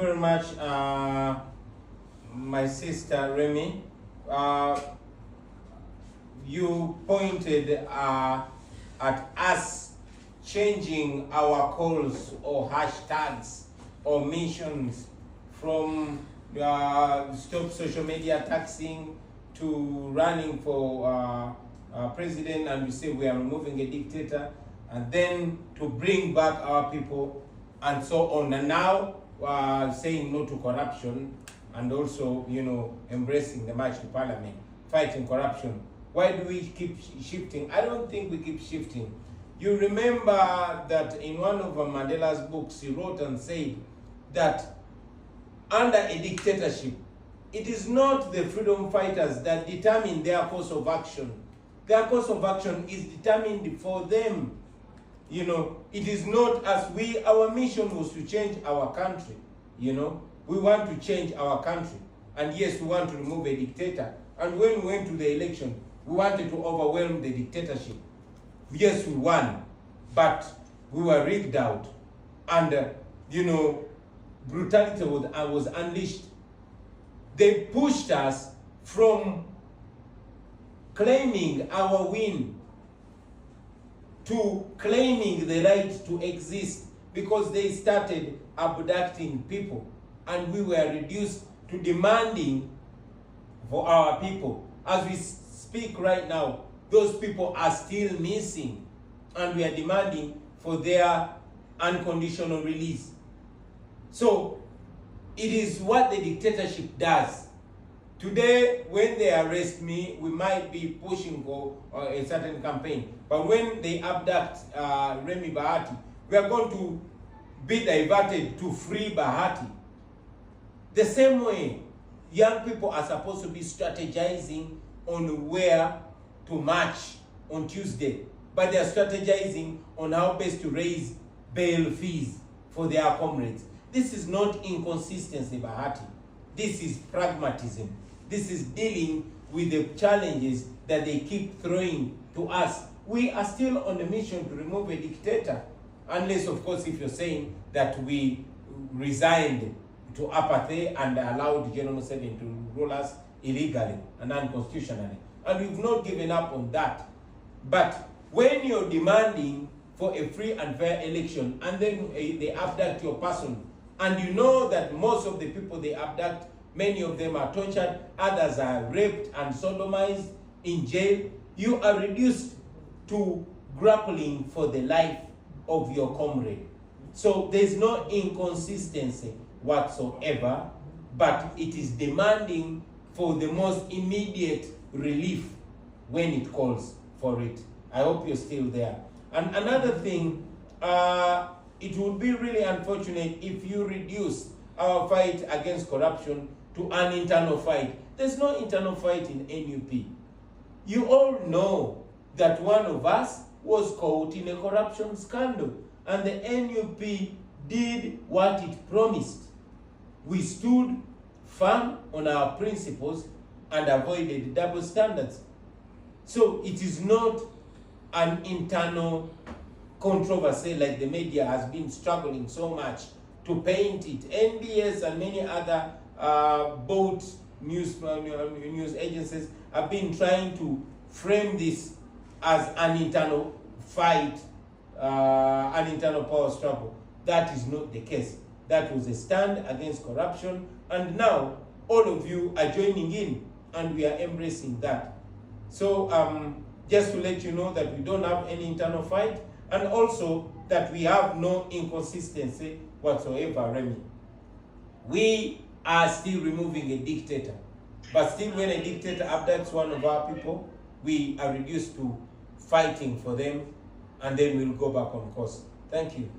very much, my sister Remy. You pointed at us changing our calls or hashtags or missions from stop social media taxing to running for president, and we say we are removing a dictator, and then to bring back our people and so on. And now saying no to corruption, and also, you know, embracing the march to parliament, fighting corruption. Why do we keep shifting? I don't think we keep shifting. You remember that in one of Mandela's books, he wrote and said that under a dictatorship, it is not the freedom fighters that determine their course of action. Their course of action is determined for them. You know, it is not as our mission was to change our country. You know, we want to change our country. And yes, we want to remove a dictator. And when we went to the election, we wanted to overwhelm the dictatorship. Yes, we won, but we were rigged out. And, you know, brutality was unleashed. They pushed us from claiming our win to claiming the right to exist, because they started abducting people, and we were reduced to demanding for our people. As we speak right now, those people are still missing, and we are demanding for their unconditional release. So it is what the dictatorship does. Today, when they arrest me, we might be pushing for a certain campaign. But when they abduct Remy Bahati, we are going to be diverted to free Bahati. The same way, young people are supposed to be strategizing on where to march on Tuesday, but they are strategizing on how best to raise bail fees for their comrades. This is not inconsistency, Bahati. This is pragmatism. This is dealing with the challenges that they keep throwing to us. We are still on a mission to remove a dictator, unless, of course, if you're saying that we resigned to apathy and allowed General Museveni to rule us illegally and unconstitutionally. And we've not given up on that. But when you're demanding for a free and fair election, and then they abduct your person, and you know that most of the people they abduct, many of them are tortured, others are raped and sodomized in jail, you are reduced to grappling for the life of your comrade. So there's no inconsistency whatsoever, but it is demanding for the most immediate relief when it calls for it. I hope you're still there. And another thing, it would be really unfortunate if you reduce our fight against corruption to an internal fight. There's no internal fight in NUP. You all know that one of us was caught in a corruption scandal, and the NUP did what it promised. We stood firm on our principles and avoided double standards. So it is not an internal controversy like the media has been struggling so much to paint it. NBS and many other both news agencies have been trying to frame this as an internal fight, an internal power struggle. That is not the case. That was a stand against corruption, and now all of you are joining in, and we are embracing that. So just to let you know that we don't have any internal fight, and also that we have no inconsistency whatsoever, Remy. We are still removing a dictator, but still when a dictator abducts one of our people, we are reduced to fighting for them, and then we'll go back on course. Thank you.